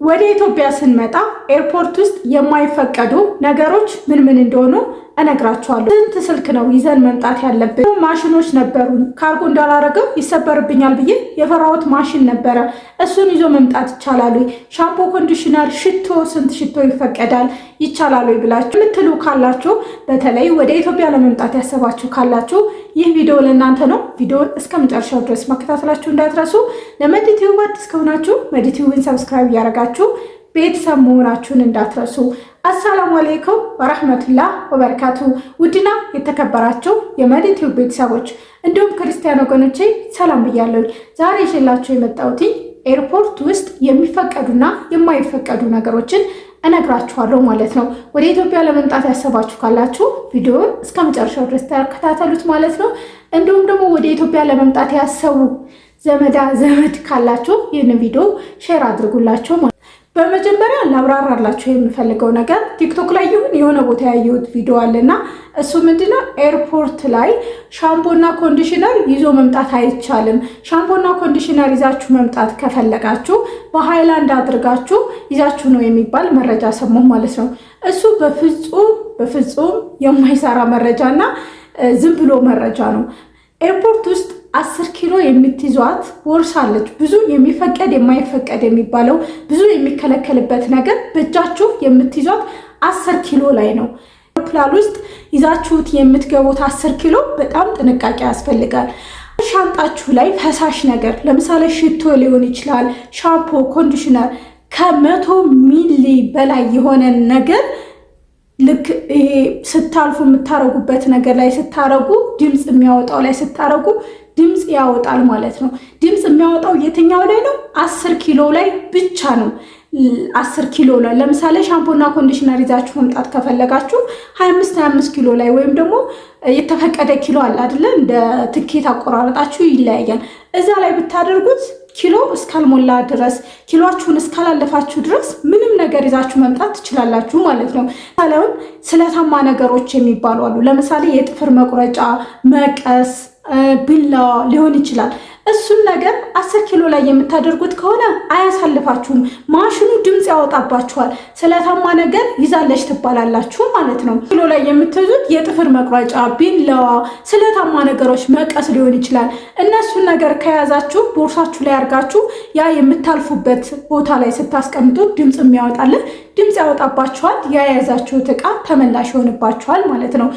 ወደ ኢትዮጵያ ስንመጣ ኤርፖርት ውስጥ የማይፈቀዱ ነገሮች ምን ምን እንደሆኑ እነግራችኋለሁ። ስንት ስልክ ነው ይዘን መምጣት ያለብን? ማሽኖች ነበሩን። ካርጎ እንዳላረገው ይሰበርብኛል ብዬ የፈራሁት ማሽን ነበረ። እሱን ይዞ መምጣት ይቻላል? ሻምፖ፣ ኮንዲሽነር፣ ሽቶ፣ ስንት ሽቶ ይፈቀዳል ይቻላል ብላችሁ የምትሉ ካላችሁ፣ በተለይ ወደ ኢትዮጵያ ለመምጣት ያሰባችሁ ካላችሁ ይህ ቪዲዮ ለእናንተ ነው። ቪዲዮን እስከ መጨረሻው ድረስ መከታተላችሁ እንዳትረሱ። ለመዲቲዩብ አዲስ ከሆናችሁ መዲቲዩብን ሰብስክራይብ እያደረጋችሁ ቤተሰብ መሆናችሁን እንዳትረሱ። አሰላሙ አለይኩም ወራህመቱላህ ወበረካቱ። ውድና የተከበራችሁ የመዲቲዩብ ቤተሰቦች እንዲሁም ክርስቲያን ወገኖቼ ሰላም ብያለሁ። ዛሬ ይዤላችሁ የመጣሁት ኤርፖርት ውስጥ የሚፈቀዱና የማይፈቀዱ ነገሮችን እነግራችኋለሁ ማለት ነው። ወደ ኢትዮጵያ ለመምጣት ያሰባችሁ ካላችሁ ቪዲዮውን እስከ መጨረሻው ድረስ ተከታተሉት ማለት ነው። እንዲሁም ደግሞ ወደ ኢትዮጵያ ለመምጣት ያሰቡ ዘመድ ካላችሁ ይህን ቪዲዮ ሼር አድርጉላቸው ማለት ነው። በመጀመሪያ ላብራራላችሁ የምፈልገው ነገር ቲክቶክ ላይ ይሁን የሆነ ቦታ ያየሁት ቪዲዮ አለና እሱ ምንድነው ኤርፖርት ላይ ሻምፖና ኮንዲሽነር ይዞ መምጣት አይቻልም። ሻምፖና ኮንዲሽነር ይዛችሁ መምጣት ከፈለጋችሁ በሃይላንድ አድርጋችሁ ይዛችሁ ነው የሚባል መረጃ ሰማሁ ማለት ነው። እሱ በፍጹም የማይሰራ መረጃና ዝም ብሎ መረጃ ነው። ኤርፖርት ውስጥ 10 ኪሎ የምትይዟት ቦርሳ አለች። ብዙ የሚፈቀድ የማይፈቀድ የሚባለው ብዙ የሚከለከልበት ነገር በእጃችሁ የምትይዟት 10 ኪሎ ላይ ነው። አውሮፕላን ውስጥ ይዛችሁት የምትገቡት 10 ኪሎ በጣም ጥንቃቄ ያስፈልጋል። ሻንጣችሁ ላይ ፈሳሽ ነገር ለምሳሌ ሽቶ ሊሆን ይችላል፣ ሻምፖ፣ ኮንዲሽነር ከ100 ሚሊ በላይ የሆነ ነገር ልክ ይሄ ስታልፉ የምታረጉበት ነገር ላይ ስታረጉ ድምፅ የሚያወጣው ላይ ስታረጉ ድምፅ ያወጣል ማለት ነው። ድምፅ የሚያወጣው የትኛው ላይ ነው? 10 ኪሎ ላይ ብቻ ነው። 10 ኪሎ ላይ ለምሳሌ ሻምፖና ኮንዲሽነር ይዛችሁ መምጣት ከፈለጋችሁ 25 ኪሎ ላይ ወይም ደግሞ የተፈቀደ ኪሎ አለ አይደለ? እንደ ትኬት አቆራረጣችሁ ይለያያል። እዛ ላይ ብታደርጉት ኪሎ እስካልሞላ ድረስ ኪሎአችሁን እስካላለፋችሁ ድረስ ምንም ነገር ይዛችሁ መምጣት ትችላላችሁ ማለት ነው። ታዲያውን ስለታማ ነገሮች የሚባሉ አሉ። ለምሳሌ የጥፍር መቁረጫ፣ መቀስ፣ ቢላዋ ሊሆን ይችላል። እሱን ነገር 10 ኪሎ ላይ የምታደርጉት ከሆነ አያሳልፋችሁም። ማሽኑ ድምፅ ያወጣባችኋል። ስለታማ ነገር ይዛለች ትባላላችሁ ማለት ነው። ኪሎ ላይ የምትይዙት የጥፍር መቁረጫ፣ ቢላዋ፣ ስለታማ ነገሮች፣ መቀስ ሊሆን ይችላል። እነሱን ነገር ከያዛችሁ ቦርሳችሁ ላይ አድርጋችሁ ያ የምታልፉበት ቦታ ላይ ስታስቀምጡ ድምፅ የሚያወጣልን ድምፅ ያወጣባችኋል። የያዛችሁት ዕቃ ተመላሽ ይሆንባችኋል ማለት ነው።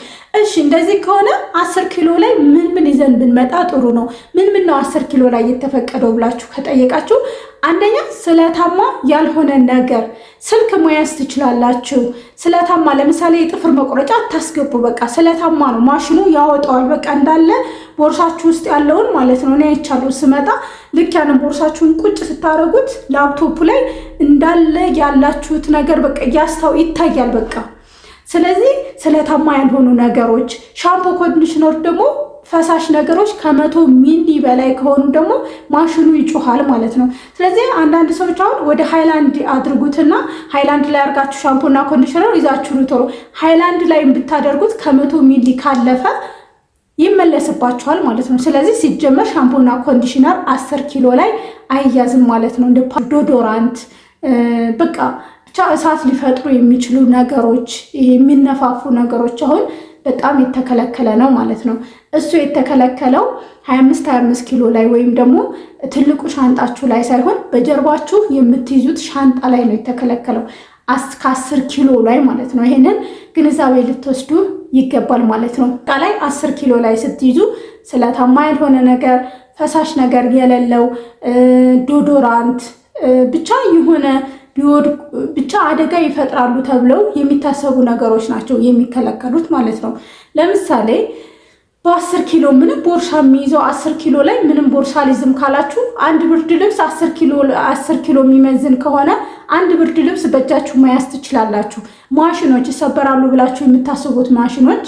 እሺ እንደዚህ ከሆነ 10 ኪሎ ላይ ምን ይዘን ብንመጣ ጥሩ ነው? ምን ነው 10 ኪሎ ላይ የተፈቀደው ብላችሁ ከጠየቃችሁ፣ አንደኛ ስለታማ ያልሆነ ነገር ስልክ መያዝ ትችላላችሁ። ስለታማ ለምሳሌ የጥፍር መቁረጫ አታስገቡ። በቃ ስለታማ ነው፣ ማሽኑ ያወጣዋል። በቃ እንዳለ ቦርሳችሁ ውስጥ ያለውን ማለት ነው። እኔ አይቻለሁ ስመጣ። ልክ ያንን ቦርሳችሁን ቁጭ ስታደርጉት ላፕቶፑ ላይ እንዳለ ያላችሁት ነገር በቃ ይታያል በቃ። ስለዚህ ስለታማ ያልሆኑ ነገሮች፣ ሻምፖ፣ ኮንዲሽነር ደግሞ ፈሳሽ ነገሮች ከ100 ሚሊ በላይ ከሆኑ ደግሞ ማሽኑ ይጮሃል ማለት ነው። ስለዚህ አንዳንድ ሰዎች አሁን ወደ ሃይላንድ አድርጉትና ሃይላንድ ላይ አድርጋችሁ ሻምፖና ኮንዲሽነር ይዛችሁ ነው ቶሎ ሃይላንድ ላይ ብታደርጉት ከ100 ሚሊ ካለፈ ይመለስባችኋል ማለት ነው። ስለዚህ ሲጀመር ሻምፖና ኮንዲሽነር 10 ኪሎ ላይ አይያዝም ማለት ነው። እንደ ዶዶራንት በቃ ብቻ እሳት ሊፈጥሩ የሚችሉ ነገሮች፣ የሚነፋፉ ነገሮች አሁን በጣም የተከለከለ ነው ማለት ነው። እሱ የተከለከለው 25 ኪሎ ላይ ወይም ደግሞ ትልቁ ሻንጣችሁ ላይ ሳይሆን በጀርባችሁ የምትይዙት ሻንጣ ላይ ነው የተከለከለው፣ ከ10 ኪሎ ላይ ማለት ነው። ይሄንን ግንዛቤ ልትወስዱ ይገባል ማለት ነው። ላይ 10 ኪሎ ላይ ስትይዙ ስለታማ ያልሆነ ነገር፣ ፈሳሽ ነገር የሌለው ዶዶራንት ብቻ የሆነ ቢወድቁ ብቻ አደጋ ይፈጥራሉ ተብለው የሚታሰቡ ነገሮች ናቸው የሚከለከሉት ማለት ነው። ለምሳሌ በ10 ኪሎ ምንም ቦርሳ የሚይዘው 10 ኪሎ ላይ ምንም ቦርሳ ሊዝም ካላችሁ አንድ ብርድ ልብስ 10 ኪሎ የሚመዝን ከሆነ አንድ ብርድ ልብስ በእጃችሁ መያዝ ትችላላችሁ። ማሽኖች ይሰበራሉ ብላችሁ የምታስቡት ማሽኖች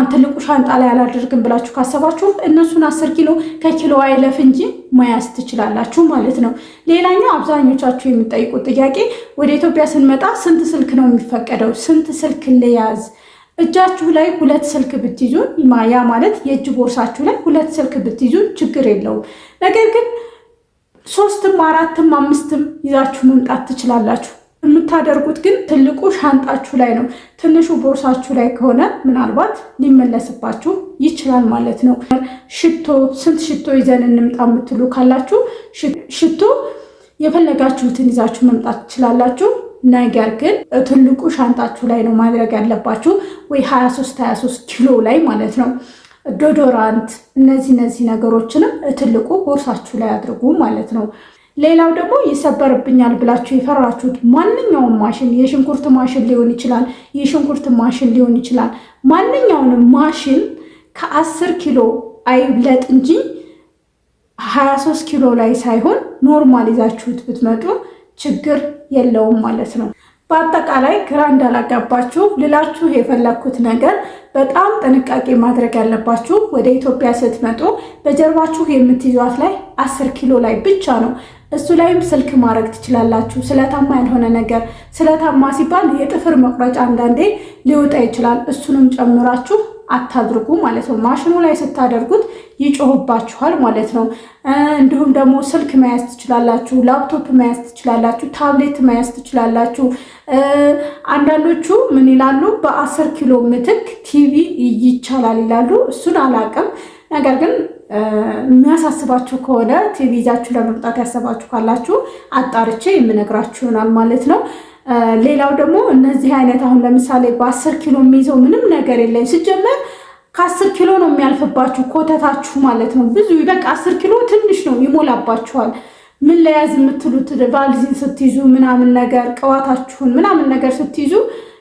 ትልቁ ሻንጣ ላይ አላደርግም ብላችሁ ካሰባችሁ እነሱን 10 ኪሎ ከኪሎ አይለፍ እንጂ መያዝ ትችላላችሁ ማለት ነው። ሌላኛው አብዛኞቻችሁ የምትጠይቁት ጥያቄ ወደ ኢትዮጵያ ስንመጣ ስንት ስልክ ነው የሚፈቀደው? ስንት ስልክ ልያዝ? እጃችሁ ላይ 2 ስልክ ብትይዙ ያ ማለት የእጅ ቦርሳችሁ ላይ 2 ስልክ ብትይዙ ችግር የለውም። ነገር ግን 3ም 4ም 5ም ይዛችሁ መምጣት ትችላላችሁ። የምታደርጉት ግን ትልቁ ሻንጣችሁ ላይ ነው። ትንሹ ቦርሳችሁ ላይ ከሆነ ምናልባት ሊመለስባችሁ ይችላል ማለት ነው። ሽቶ ስንት ሽቶ ይዘን እንምጣ የምትሉ ካላችሁ ሽቶ የፈለጋችሁትን ይዛችሁ መምጣት ትችላላችሁ። ነገር ግን ትልቁ ሻንጣችሁ ላይ ነው ማድረግ ያለባችሁ፣ ወይ 23 ኪሎ ላይ ማለት ነው። ዶዶራንት እነዚህ ነገሮችንም ትልቁ ቦርሳችሁ ላይ አድርጉ ማለት ነው። ሌላው ደግሞ ይሰበርብኛል ብላችሁ የፈራችሁት ማንኛውም ማሽን፣ የሽንኩርት ማሽን ሊሆን ይችላል፣ የሽንኩርት ማሽን ሊሆን ይችላል። ማንኛውንም ማሽን ከ10 ኪሎ አይብለጥ እንጂ 23 ኪሎ ላይ ሳይሆን ኖርማል ይዛችሁት ብትመጡ ችግር የለውም ማለት ነው። በአጠቃላይ ግራ እንዳላጋባችሁ ልላችሁ የፈለኩት ነገር በጣም ጥንቃቄ ማድረግ ያለባችሁ ወደ ኢትዮጵያ ስትመጡ በጀርባችሁ የምትይዟት ላይ 10 ኪሎ ላይ ብቻ ነው። እሱ ላይም ስልክ ማድረግ ትችላላችሁ። ስለታማ ያልሆነ ነገር፣ ስለታማ ሲባል የጥፍር መቁረጫ አንዳንዴ ሊወጣ ይችላል። እሱንም ጨምራችሁ አታድርጉ ማለት ነው። ማሽኑ ላይ ስታደርጉት ይጮህባችኋል ማለት ነው። እንዲሁም ደግሞ ስልክ መያዝ ትችላላችሁ፣ ላፕቶፕ መያዝ ትችላላችሁ፣ ታብሌት መያዝ ትችላላችሁ። አንዳንዶቹ ምን ይላሉ፣ በ10 ኪሎ ምትክ ቲቪ ይቻላል ይላሉ። እሱን አላውቅም። ነገር ግን የሚያሳስባችሁ ከሆነ ቲቪ ይዛችሁ ለመምጣት ያሰባችሁ ካላችሁ አጣርቼ የምነግራችሁ ይሆናል ማለት ነው። ሌላው ደግሞ እነዚህ አይነት አሁን ለምሳሌ በ10 ኪሎ የሚይዘው ምንም ነገር የለም። ሲጀመር ከ10 ኪሎ ነው የሚያልፍባችሁ ኮተታችሁ ማለት ነው። ብዙ በቃ 10 ኪሎ ትንሽ ነው ይሞላባችኋል። ምን ለያዝ የምትሉት ቫልዚን ስትይዙ ምናምን ነገር ቅባታችሁን ምናምን ነገር ስትይዙ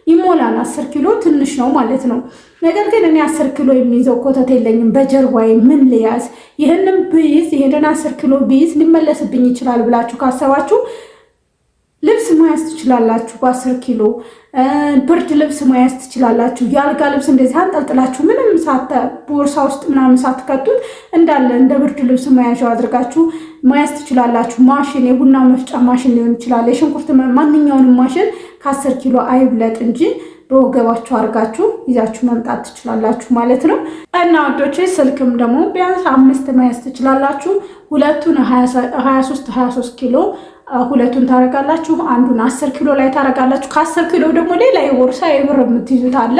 ይሞላል። 10 ኪሎ ትንሽ ነው ማለት ነው። ነገር ግን እኔ 10 ኪሎ የሚይዘው ኮተት የለኝም በጀርባዬ ምን ልያዝ፣ ይህንን ብይዝ ይህንን 10 ኪሎ ብይዝ ሊመለስብኝ ይችላል ብላችሁ ካሰባችሁ ልብስ መያዝ ትችላላችሁ። በ10 ኪሎ ብርድ ልብስ መያዝ ትችላላችሁ። የአልጋ ልብስ እንደዚህ አንጠልጥላችሁ ምንም ቦርሳ ውስጥ ምናምን ሳትከቱት እንዳለ እንደ ብርድ ልብስ መያዣው አድርጋችሁ መያዝ ትችላላችሁ። ማሽን፣ የቡና መፍጫ ማሽን ሊሆን ይችላል፣ የሽንኩርት ማንኛውንም ማሽን ከ10 ኪሎ አይብለጥ እንጂ በወገባችሁ አድርጋችሁ ይዛችሁ መምጣት ትችላላችሁ ማለት ነው። እና ወዶቼ ስልክም ደግሞ ቢያንስ 5 መያዝ ትችላላችሁ። ሁለቱን 23 ኪሎ ሁለቱን ታረጋላችሁ። አንዱን 10 ኪሎ ላይ ታረጋላችሁ። ከ10 ኪሎ ደግሞ ሌላ የቦርሳ የብር የምትይዙት አለ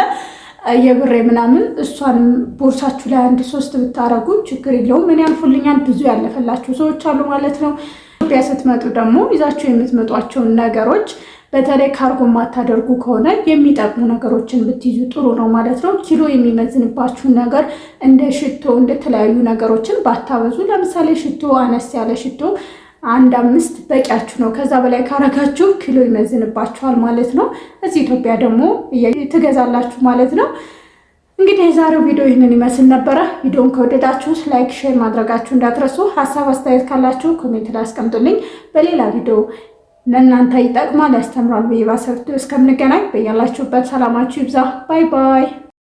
የብር ምናምን፣ እሷንም ቦርሳችሁ ላይ 1-3 ብታረጉ ችግር የለውም። እኔ ያልፉልኛል። ብዙ ያለፈላችሁ ሰዎች አሉ ማለት ነው። ኢትዮጵያ ስትመጡ ደግሞ ይዛችሁ የምትመጧቸውን ነገሮች በተለይ ካርጎ ማታደርጉ ከሆነ የሚጠቅሙ ነገሮችን ብትይዙ ጥሩ ነው ማለት ነው። ኪሎ የሚመዝንባችሁን ነገር እንደ ሽቶ እንደተለያዩ ነገሮችን ባታበዙ። ለምሳሌ ሽቶ አነስ ያለ ሽቶ 1-5 በቂያችሁ ነው። ከዛ በላይ ካረጋችሁ ኪሎ ይመዝንባችኋል ማለት ነው። እዚህ ኢትዮጵያ ደግሞ ትገዛላችሁ ማለት ነው። እንግዲህ የዛሬው ቪዲዮ ይህንን ይመስል ነበረ። ቪዲዮውን ከወደዳችሁ ላይክ፣ ሼር ማድረጋችሁ እንዳትረሱ። ሀሳብ አስተያየት ካላችሁ ኮሜንት ላይ አስቀምጡልኝ። በሌላ ቪዲዮ ለእናንተ ይጠቅማል ያስተምራል ብዬ ባሰብኩት እስከምንገናኝ በያላችሁበት ሰላማችሁ ይብዛ። ባይ ባይ።